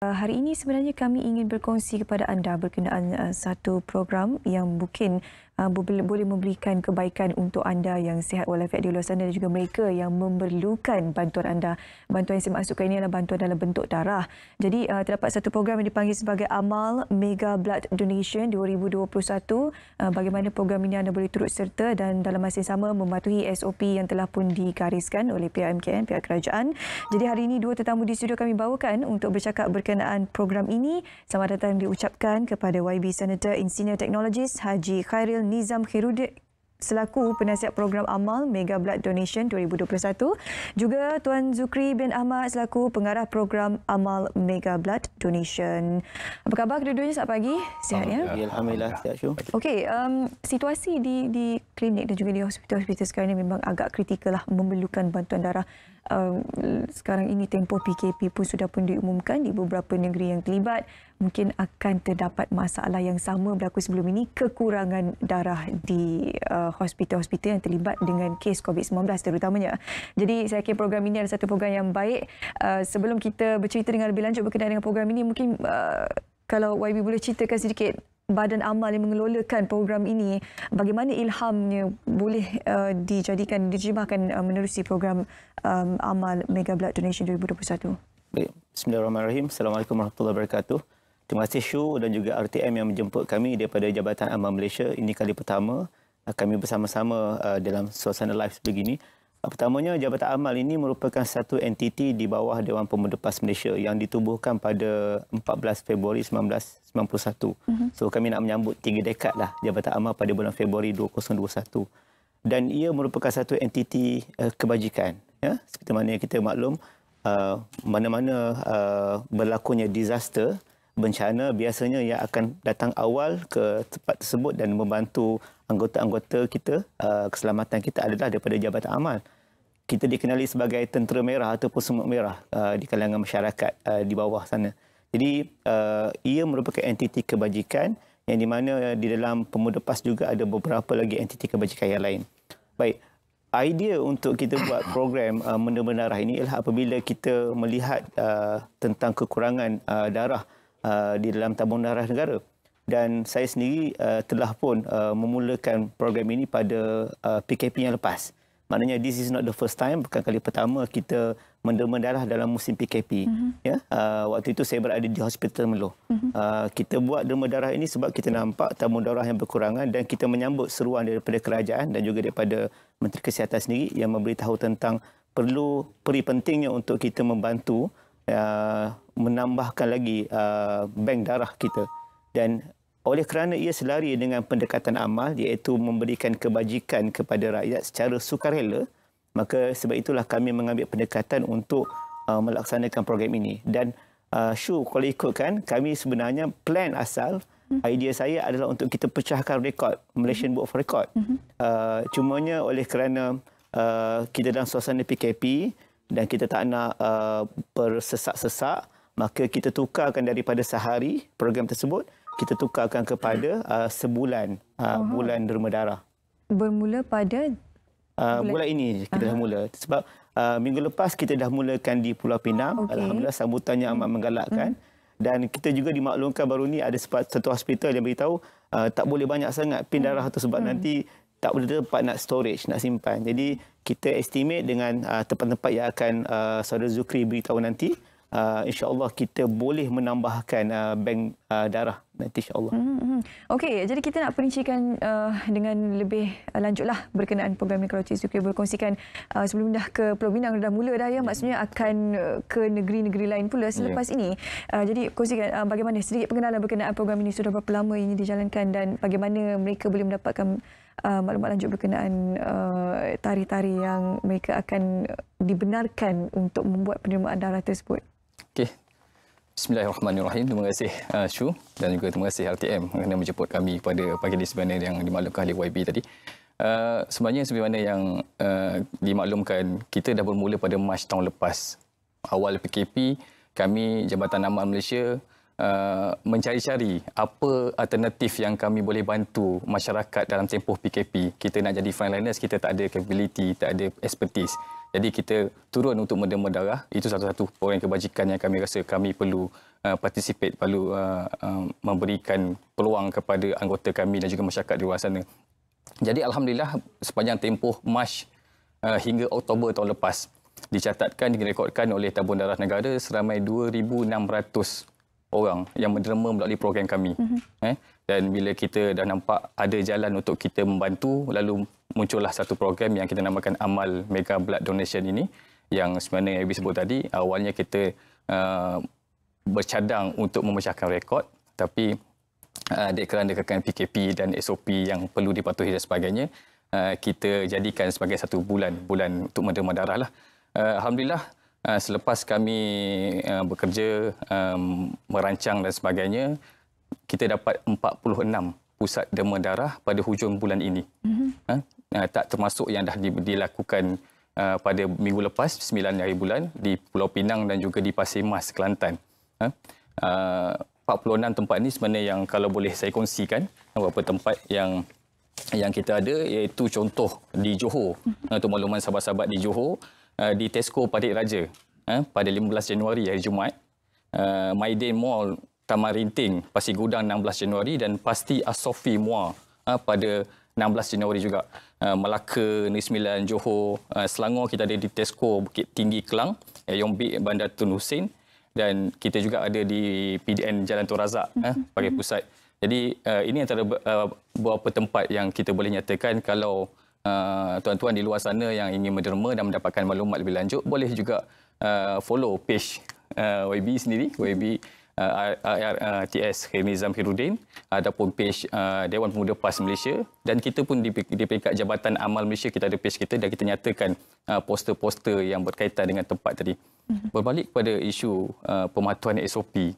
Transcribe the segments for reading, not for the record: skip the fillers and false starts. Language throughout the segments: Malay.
Hari ini sebenarnya kami ingin berkongsi kepada anda berkenaan satu program yang mungkin boleh memberikan kebaikan untuk anda yang sihat walafiat di luar sana dan juga mereka yang memerlukan bantuan anda. Bantuan yang saya maksudkan ini adalah bantuan dalam bentuk darah. Jadi terdapat satu program yang dipanggil sebagai Amal Mega Blood Donation 2021. Bagaimana program ini anda boleh turut serta dan dalam masa yang sama mematuhi SOP yang telah pun digariskan oleh pihak MKN, pihak kerajaan. Jadi hari ini dua tetamu di studio kami bawakan untuk bercakap berkenaan program ini. Selamat datang diucapkan kepada YB Senator in Senior Technologist Haji Khairil Nizam Khairuddin selaku penasihat program Amal Mega Blood Donation 2021. Juga Tuan Zukri bin Ahmad selaku pengarah program Amal Mega Blood Donation. Apa khabar kedua-duanya? Selamat pagi. Sihat ya? Alhamdulillah sihat Syul. Okey, situasi di klinik dan juga di hospital-hospital sekarang ini memang agak kritikal lah, memerlukan bantuan darah. Sekarang ini tempoh PKP pun sudah pun diumumkan di beberapa negeri yang terlibat. Mungkin akan terdapat masalah yang sama berlaku sebelum ini, kekurangan darah di hospital-hospital yang terlibat dengan kes COVID-19 terutamanya. Jadi saya kira program ini adalah satu program yang baik. Sebelum kita bercerita dengan lebih lanjut berkenaan dengan program ini, mungkin kalau YB boleh ceritakan sedikit Badan Amal yang mengelolakan program ini, bagaimana ilhamnya boleh dijadikan, diterjemahkan menerusi program Amal Mega Blood Donation 2021. Baik. Bismillahirrahmanirrahim. Assalamualaikum warahmatullahi wabarakatuh. Terima kasih Syu dan juga RTM yang menjemput kami daripada Jabatan Amal Malaysia. Ini kali pertama kami bersama-sama dalam suasana live sebegini. Pertamanya, Jabatan Amal ini merupakan satu entiti di bawah Dewan Pemuda PAS Malaysia yang ditubuhkan pada 14 Februari 1991. So kami nak menyambut 3 dekad lah Jabatan Amal pada bulan Februari 2021. Dan ia merupakan satu entiti kebajikan. Ya? Seperti mana yang kita maklum, mana-mana berlakunya disaster, bencana, biasanya yang akan datang awal ke tempat tersebut dan membantu anggota-anggota kita, keselamatan kita adalah daripada Jabatan Amal. Kita dikenali sebagai tentera merah ataupun semut merah di kalangan masyarakat di bawah sana. Jadi ia merupakan entiti kebajikan yang di mana di dalam Pemuda PAS juga ada beberapa lagi entiti kebajikan yang lain. Baik, idea untuk kita buat program mendema darah ini ialah apabila kita melihat tentang kekurangan darah di dalam tabung darah negara. Dan saya sendiri telah pun memulakan program ini pada PKP yang lepas. Maknanya this is not the first time, bukan kali pertama kita mendema darah dalam musim PKP. Ya, waktu itu saya berada di Hospital Melo. Kita buat derma darah ini sebab kita nampak tabung darah yang berkurangan dan kita menyambut seruan daripada kerajaan dan juga daripada Menteri Kesihatan sendiri yang memberitahu tentang perlu pentingnya untuk kita membantu menambahkan lagi bank darah kita. Dan oleh kerana ia selari dengan pendekatan amal, iaitu memberikan kebajikan kepada rakyat secara sukarela, maka sebab itulah kami mengambil pendekatan untuk melaksanakan program ini. Dan Syu, kalau ikutkan, kami sebenarnya plan asal, idea saya adalah untuk kita pecahkan rekod, Malaysian Book of Record. Cumanya oleh kerana kita dalam suasana PKP dan kita tak nak bersesak-sesak, maka kita tukarkan daripada sehari program tersebut, kita tukarkan kepada sebulan, bulan derma darah. Bermula pada bulan ini kita dah mula. Sebab minggu lepas kita dah mulakan di Pulau Pinang. Alhamdulillah sambutannya amat menggalakkan. Dan kita juga dimaklumkan baru ni ada satu hospital yang beritahu tak boleh banyak sangat pin darah tu sebab nanti tak boleh tempat nak storage, nak simpan. Jadi kita estimate dengan tempat-tempat yang akan Saudara Zukri beritahu nanti, insya-Allah kita boleh menambahkan bank darah nanti insya-Allah. Okey, jadi kita nak perincikan dengan lebih lanjutlah berkenaan program ini. Kalau Cik Zukri berkongsikan sebelum dah ke Pulau Pinang, dah mula dah ya, maksudnya akan ke negeri-negeri lain pula selepas ini. Jadi kongsikan bagaimana sedikit pengenalan berkenaan program ini, sudah berapa lama ini dijalankan dan bagaimana mereka boleh mendapatkan maklumat lanjut berkenaan tarikh-tarikh yang mereka akan dibenarkan untuk membuat penerimaan darah tersebut. Okey. Bismillahirrahmanirrahim. Terima kasih Syu dan juga terima kasih RTM kerana menjemput kami pada pagi di sebenarnya yang dimaklumkan oleh YB tadi. Sebenarnya sebagaimana yang dimaklumkan, kita dah bermula pada Mac tahun lepas. Awal PKP, kami Jabatan Amal Malaysia mencari-cari apa alternatif yang kami boleh bantu masyarakat dalam tempoh PKP. Kita nak jadi frontliners, kita tak ada capability, tak ada expertise. Jadi kita turun untuk menderma darah. Itu satu-satu program kebajikan yang kami rasa kami perlu participate, perlu memberikan peluang kepada anggota kami dan juga masyarakat di luar sana. Jadi alhamdulillah sepanjang tempoh Mac hingga Oktober tahun lepas dicatatkan, direkodkan oleh Tabung Darah Negara seramai 2,600 orang yang menderma melalui program kami. Dan bila kita dah nampak ada jalan untuk kita membantu, lalu muncullah satu program yang kita namakan Amal Mega Blood Donation ini, yang sebenarnya yang Ibu sebut tadi, awalnya kita bercadang untuk memecahkan rekod, tapi kerana kekayaan PKP dan SOP yang perlu dipatuhi dan sebagainya, kita jadikan sebagai satu bulan untuk menderma darah lah. Alhamdulillah, selepas kami bekerja, merancang dan sebagainya, kita dapat 46 pusat derma darah pada hujung bulan ini. Tak termasuk yang dah dilakukan pada minggu lepas, 9 hari bulan, di Pulau Pinang dan juga di Pasir Mas, Kelantan. 46 tempat ini sebenarnya yang kalau boleh saya kongsikan, beberapa tempat yang kita ada, iaitu contoh di Johor. Untuk makluman sahabat-sahabat di Johor, di Tesco Padik Raja pada 15 Januari hari Jumaat, Maidin Mall Taman Rinting Pasir Gudang 16 Januari dan Pasti Asofi Muar pada 16 Januari juga. Melaka, Negeri Sembilan, Johor, Selangor kita ada di Tesco Bukit Tinggi Kelang, Yombik Bandar Tun Hussein, dan kita juga ada di PDN Jalan Tun Razak sebagai pusat. Jadi ini antara beberapa tempat yang kita boleh nyatakan kalau tuan-tuan di luar sana yang ingin menderma dan mendapatkan maklumat lebih lanjut, boleh juga follow page YB sendiri, YB RRTS Khairi Nizam Khairuddin, ataupun page Dewan Pemuda PAS Malaysia, dan kita pun di peringkat Jabatan Amal Malaysia kita ada page kita dan kita nyatakan poster-poster yang berkaitan dengan tempat tadi. Berbalik pada isu pematuhan SOP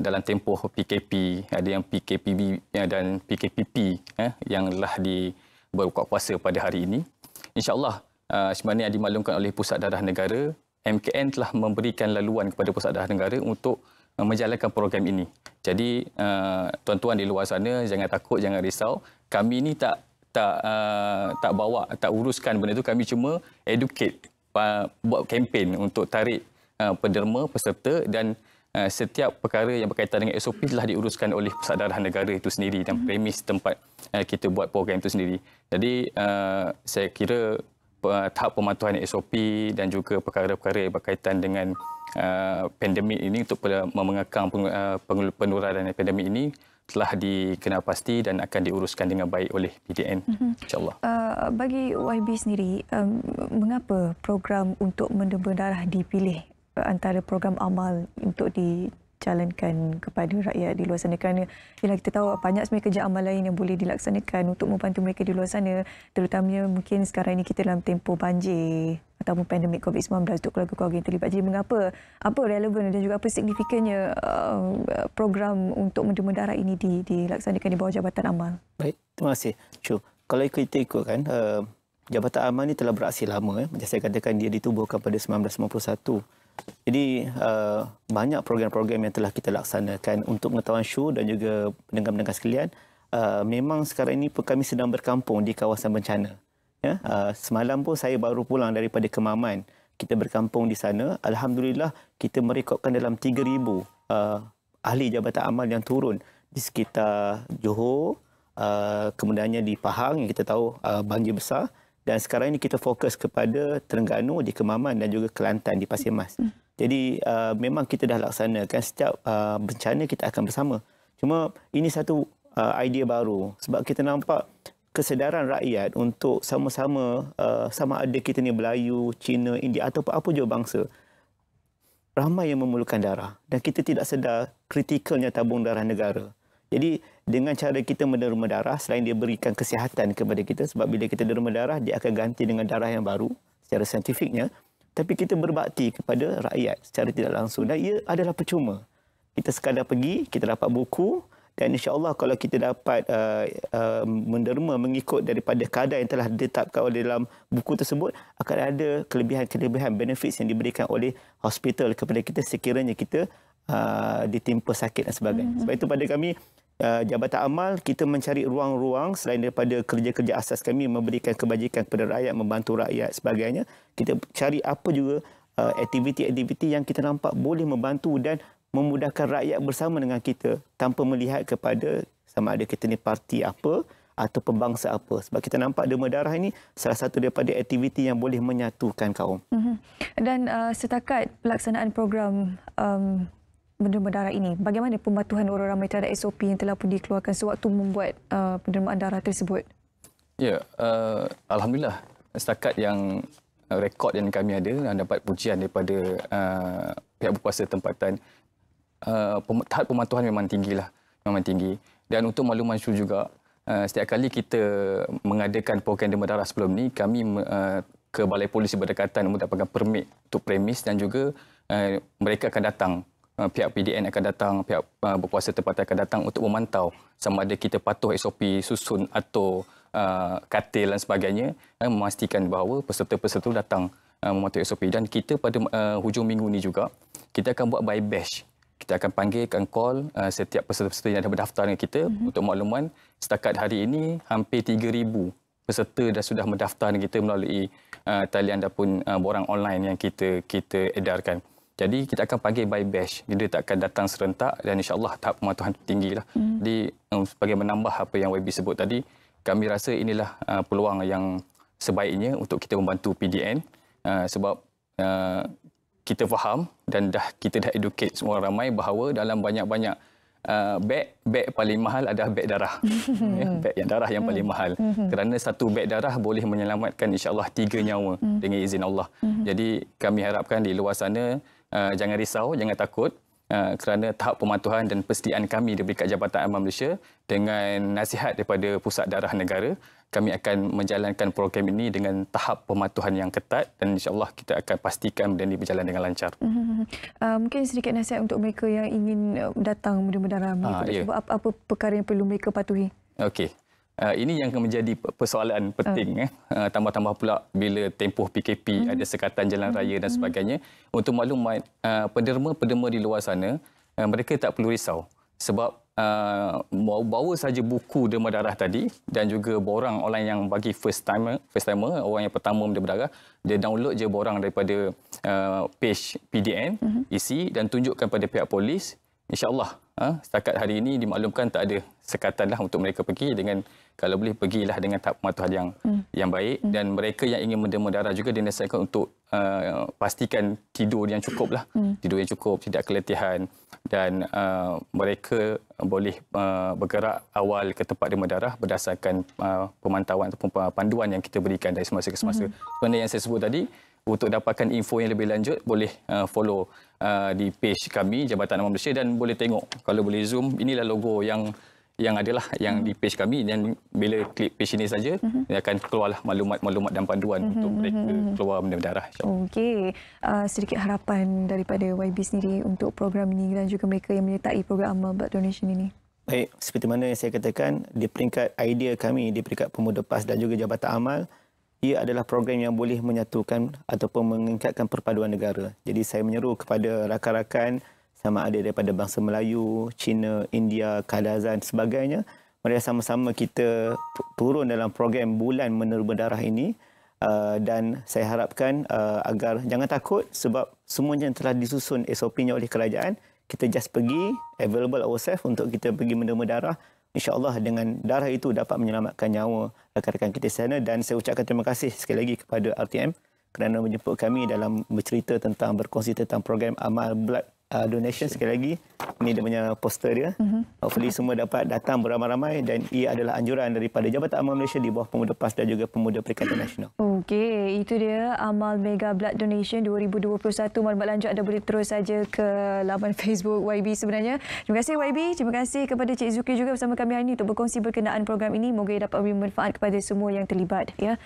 dalam tempoh PKP, ada yang PKPB dan PKPP yang telah berbuka puasa pada hari ini. InsyaAllah sebenarnya dimaklumkan oleh Pusat Darah Negara, MKN telah memberikan laluan kepada Pusat Darah Negara untuk menjalankan program ini. Jadi tuan-tuan di luar sana jangan takut, jangan risau. Kami ni tak uruskan benda itu, kami cuma educate, buat kempen untuk tarik penderma, peserta, dan setiap perkara yang berkaitan dengan SOP telah diuruskan oleh Pusat Darah Negara itu sendiri dan premis tempat kita buat program itu sendiri. Jadi saya kira tahap pematuhan SOP dan juga perkara-perkara yang berkaitan dengan pandemik ini untuk mengekang penularan pandemik ini telah dikenal pasti dan akan diuruskan dengan baik oleh PDN, insyaAllah. Bagi YB sendiri, mengapa program untuk menderma darah dipilih antara program amal untuk dijalankan kepada rakyat di luar sana? Kerana kita tahu banyak sebenarnya kerja amal lain yang boleh dilaksanakan untuk membantu mereka di luar sana, terutamanya mungkin sekarang ini kita dalam tempoh banjir ataupun pandemik COVID-19 untuk keluarga-keluarga yang terlibat. Jadi apa relevan dan juga apa signifikannya program untuk menderma darah ini dilaksanakan di bawah Jabatan Amal? Baik, terima kasih. Kalau kita ikutkan, Jabatan Amal ini telah beraksi lama. Macam saya katakan, dia ditubuhkan pada 1991. Jadi banyak program-program yang telah kita laksanakan. Untuk pengetahuan Syu dan juga pendengar-pendengar sekalian, memang sekarang ini kami sedang berkampung di kawasan bencana. Semalam pun saya baru pulang daripada Kemaman. Kita berkampung di sana. Alhamdulillah kita merekodkan dalam 3,000 ahli Jabatan Amal yang turun di sekitar Johor, kemudiannya di Pahang yang kita tahu banjir besar. Dan sekarang ini kita fokus kepada Terengganu di Kemaman dan juga Kelantan di Pasir Mas. Jadi memang kita dah laksanakan setiap bencana kita akan bersama. Cuma ini satu idea baru sebab kita nampak kesedaran rakyat untuk sama-sama, sama ada kita ni Melayu, Cina, India atau apa jua bangsa, ramai yang memerlukan darah dan kita tidak sedar kritikalnya tabung darah negara. Jadi dengan cara kita menderma darah, selain dia berikan kesihatan kepada kita, sebab bila kita derma darah, dia akan ganti dengan darah yang baru secara saintifiknya, tapi kita berbakti kepada rakyat secara tidak langsung dan ia adalah percuma. Kita sekadar pergi, kita dapat buku dan insya-Allah kalau kita dapat menderma mengikut daripada kadar yang telah ditetapkan oleh dalam buku tersebut, akan ada kelebihan-kelebihan benefits yang diberikan oleh hospital kepada kita sekiranya kita ditimpa sakit dan sebagainya. Sebab itu pada kami, Jabatan Amal, kita mencari ruang-ruang selain daripada kerja-kerja asas kami memberikan kebajikan kepada rakyat, membantu rakyat sebagainya. Kita cari apa juga aktiviti-aktiviti yang kita nampak boleh membantu dan memudahkan rakyat bersama dengan kita tanpa melihat kepada sama ada kita ni parti apa atau bangsa apa. Sebab kita nampak Derma Darah ini salah satu daripada aktiviti yang boleh menyatukan kaum. Dan setakat pelaksanaan program penderma darah ini, bagaimana pematuhan orang ramai terhadap SOP yang telah pun dikeluarkan sewaktu membuat pendermaan darah tersebut? Ya, Alhamdulillah. Setakat yang rekod yang kami ada dapat pujian daripada pihak berkuasa tempatan. Tahap pematuhan memang tinggilah, memang tinggi. Dan untuk makluman Syu juga, setiap kali kita mengadakan program derma darah sebelum ni, kami ke Balai Polis berdekatan mendapatkan permit untuk premis dan juga mereka akan datang. Pihak PDN akan datang, pihak berkuasa tempatan akan datang untuk memantau sama ada kita patuh SOP susun atau katil dan sebagainya, memastikan bahawa peserta-peserta datang mematuhi SOP. Dan kita pada hujung minggu ni juga, kita akan buat by batch. Kita akan panggil, akan call setiap peserta-peserta yang dah berdaftar dengan kita. Untuk makluman, setakat hari ini hampir 3,000 peserta dah sudah mendaftar dengan kita melalui talian ataupun borang online yang kita edarkan. Jadi kita akan panggil by batch. Dia tak akan datang serentak dan insya-Allah tahap pematuhan tinggilah. Jadi sebagai menambah apa yang YB sebut tadi, kami rasa inilah peluang yang sebaiknya untuk kita membantu PDN sebab kita faham dan kita dah educate semua orang ramai bahawa dalam banyak-banyak beg paling mahal adalah beg darah. Beg yang darah yang paling mahal. Kerana satu beg darah boleh menyelamatkan insya-Allah 3 nyawa dengan izin Allah. Jadi kami harapkan di luar sana jangan risau, jangan takut. Kerana tahap pematuhan dan persediaan kami di Peringkat Jabatan Amal Malaysia dengan nasihat daripada Pusat Darah Negara, kami akan menjalankan program ini dengan tahap pematuhan yang ketat dan insya-Allah kita akan pastikan benda ini berjalan dengan lancar. Mungkin sedikit nasihat untuk mereka yang ingin datang menderma darah. Apa perkara yang perlu mereka patuhi? Okey. Ini yang akan menjadi persoalan penting. Tambah-tambah pula bila tempoh PKP ada sekatan jalan raya dan sebagainya. Untuk maklumat, penderma-penderma di luar sana, mereka tak perlu risau. Sebab bawa saja buku derma darah tadi dan juga borang online yang bagi first timer, orang yang pertama menderma darah, dia download je borang daripada page PDN, isi dan tunjukkan pada pihak polis. InsyaAllah setakat hari ini dimaklumkan tak ada sekatan lah untuk mereka pergi dengan kalau boleh pergilah dengan tahap pematuhan yang baik dan mereka yang ingin menderma darah juga dinasihatkan untuk pastikan tidur yang cukup lah, tidur yang cukup, tidak keletihan dan mereka boleh bergerak awal ke tempat derma darah berdasarkan pemantauan ataupun panduan yang kita berikan dari semasa ke semasa. Sebenarnya yang saya sebut tadi, untuk dapatkan info yang lebih lanjut boleh follow di page kami Jabatan Amal Malaysia dan boleh tengok kalau boleh zoom, inilah logo yang adalah yang di page kami dan bila klik page ini saja dia akan keluarlah maklumat-maklumat dan panduan untuk mereka keluar menderma darah. Okey, sedikit harapan daripada YB sendiri untuk program ini dan juga mereka yang menyertai program Amal Blood Donation ini. Baik, seperti mana yang saya katakan, di peringkat idea kami di peringkat Pemuda PAS dan juga Jabatan Amal, ia adalah program yang boleh menyatukan ataupun meningkatkan perpaduan negara. Jadi saya menyeru kepada rakan-rakan sama ada daripada bangsa Melayu, Cina, India, Kadazan sebagainya, mari sama-sama kita turun dalam program bulan menderma darah ini dan saya harapkan agar jangan takut sebab semuanya telah disusun SOP-nya oleh kerajaan. Kita just pergi, available ourselves untuk kita pergi menderma darah. InsyaAllah dengan darah itu dapat menyelamatkan nyawa rakan-rakan kita di sana dan saya ucapkan terima kasih sekali lagi kepada RTM kerana menjemput kami dalam bercerita tentang berkongsi tentang program Amal Blood Donation. Sekali lagi, ini dia punya poster dia. Hopefully semua dapat datang beramai-ramai dan ia adalah anjuran daripada Jabatan Amal Malaysia di bawah Pemuda PAS dan juga Pemuda Perikatan Nasional. Okey, itu dia Amal Mega Blood Donation 2021. Maklumat lanjut anda boleh terus saja ke laman Facebook YB sebenarnya. Terima kasih YB, terima kasih kepada Cik Zuki juga bersama kami hari ini untuk berkongsi berkenaan program ini. Moga dapat memberi manfaat kepada semua yang terlibat. Ya.